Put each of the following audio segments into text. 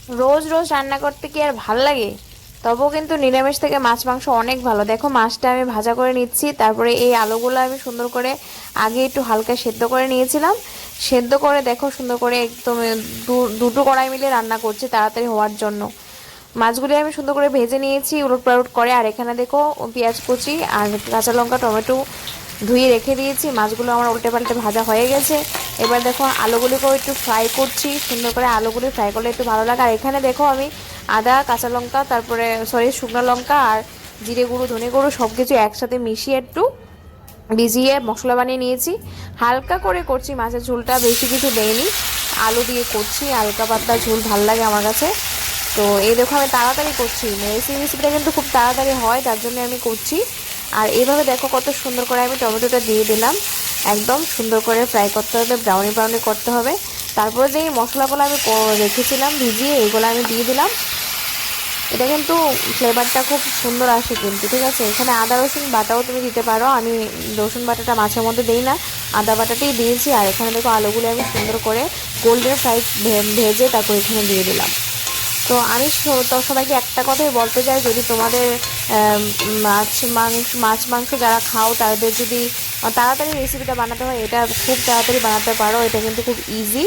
রোজ রোজ রান্না করতে কি আর ভাল লাগে? তবুও কিন্তু নিরামিষ থেকে মাছ মাংস অনেক ভালো। দেখো মাছটা আমি ভাজা করে নিচ্ছি, তারপরে এই আলুগুলো আমি সুন্দর করে আগে একটু হালকা সেদ্ধ করে নিয়েছিলাম। সেদ্ধ করে দেখো সুন্দর করে একদম দুটো কড়াই মিলে রান্না করছি তাড়াতাড়ি হওয়ার জন্য। মাছগুলি আমি সুন্দর করে ভেজে নিয়েছি উলট পালট করে। আর এখানে দেখো পেঁয়াজ কুচি আর কাঁচা লঙ্কা টমেটো ধুয়ে রেখে দিয়েছি। মাছগুলো আমার উল্টে পাল্টে ভাজা হয়ে গেছে। এবার দেখো আলুগুলিকেও একটু ফ্রাই করছি সুন্দর করে। আলুগুলি ফ্রাই করলে একটু ভালো লাগে। আর এখানে দেখো আমি আদা কাঁচা লঙ্কা তারপরে শুকনো লঙ্কা আর জিরে গুঁড়ো ধনে গুঁড়ো সব কিছু একসাথে মিশিয়ে একটু ভিজিয়ে মশলা বানিয়ে নিয়েছি। হালকা করে করছি মাছের ঝোলটা, বেশি কিছু দেয়নি, আলু দিয়ে করছি, হালকা পাতলা ঝোল ভাল লাগে আমার কাছে। তো এই দেখো আমি তাড়াতাড়ি করছি, রেসিপিটা কিন্তু খুব তাড়াতাড়ি হয়, তার জন্য আমি করছি। আর এইভাবে দেখো কত সুন্দর করে আমি টমেটোটা দিয়ে দিলাম। একদম সুন্দর করে ফ্রাই করতে হবে, ব্রাউনি ব্রাউনি করতে হবে। তারপরে যে মশলাগুলো আমি রেখেছিলাম ভিজিয়ে এগুলো আমি দিয়ে দিলাম। এটা কিন্তু ফ্লেভারটা খুব সুন্দর আসে কিন্তু, ঠিক আছে। এখানে আদা রসুন বাটাও তুমি দিতে পারো, আমি রসুন বাটাটা মাছের মধ্যে দিই না, আদা বাটাটাই দিয়েছি। আর এখানে দেখো আলুগুলো আমি সুন্দর করে গোল্ডেন ফ্রাই ভেজে তারপর এখানে দিয়ে দিলাম। তো আমি তো সবাইকে একটা কথাই বলতে চাই, যদি তোমাদের মাছ মাংস যারা খাও তাদের যদি তাড়াতাড়ি রেসিপিটা বানাতে হয়, এটা খুব তাড়াতাড়ি বানাতে পারো, এটা কিন্তু খুব ইজি।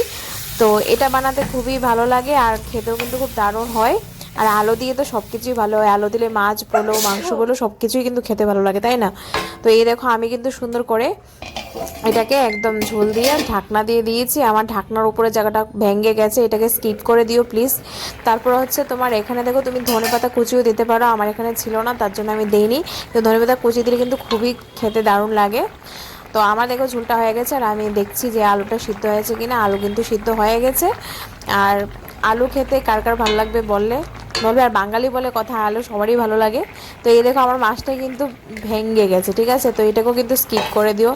তো এটা বানাতে খুবই ভালো লাগে আর খেতেও কিন্তু খুব দারুণ হয়। আর আলু দিয়ে তো সব কিছুই ভালো হয়, আলু দিলে মাছ বলো মাংস বলো সব কিছুই কিন্তু খেতে ভালো লাগে, তাই না? তো এই দেখো আমি কিন্তু সুন্দর করে এটাকে একদম ঝোল দিয়ে ঢাকনা দিয়ে দিয়েছি। আমার ঢাকনার উপরে জায়গাটা ভেঙে গেছে, এটাকে স্কিপ করে দিও প্লিজ। তারপর হচ্ছে তোমার এখানে দেখো তুমি ধনেপাতা কুচিও দিতে পারো, আমার এখানে ছিল না তার জন্য আমি দেইনি। তো ধনেপাতা কুচি দিলে কিন্তু খুবই খেতে দারুণ লাগে। তো আমার দেখো ঝোলটা হয়ে গেছে আর আমি দেখছি যে আলুটা সিদ্ধ হয়েছে কিনা। আলু কিন্তু সিদ্ধ হয়ে গেছে। আর আলু খেতে কার কার ভালো লাগবে বলবে। আর বাঙালি বলে কথা, আলু সবারই ভালো লাগে। তো এই দেখো আমার মাছটা কিন্তু ভেঙে গেছে, ঠিক আছে। তো এটাকেও কিন্তু স্কিপ করে দিও।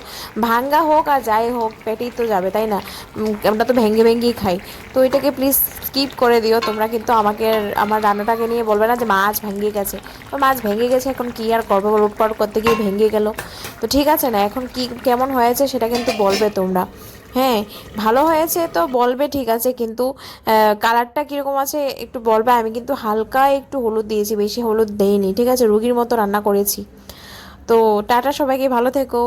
ভাঙ্গা হোক আর যাই হোক পেটেই তো যাবে, তাই না? আমরা তো ভেঙে ভেঙেই খাই। তো এটাকে প্লিজ স্কিপ করে দিও তোমরা, কিন্তু আমাকে আমার রান্নাটাকে নিয়ে বলবে না যে মাছ ভেঙে গেছে। তো মাছ ভেঙে গেছে, এখন কি আর করবো, লুটপাট করতে গিয়ে ভেঙে গেল। তো ঠিক আছে না, এখন কি কেমন হয়েছে সেটা কিন্তু বলবে তোমরা। হ্যাঁ, ভালো হয়েছে তো বলবে, ঠিক আছে, কিন্তু কালারটা কীরকম আছে একটু বলবে। আমি কিন্তু হালকা একটু হলুদ দিয়েছি, বেশি হলুদ দেইনি, ঠিক আছে, রুগীর মতো রান্না করেছি। তো টাটা, সবাইকে ভালো থেকো।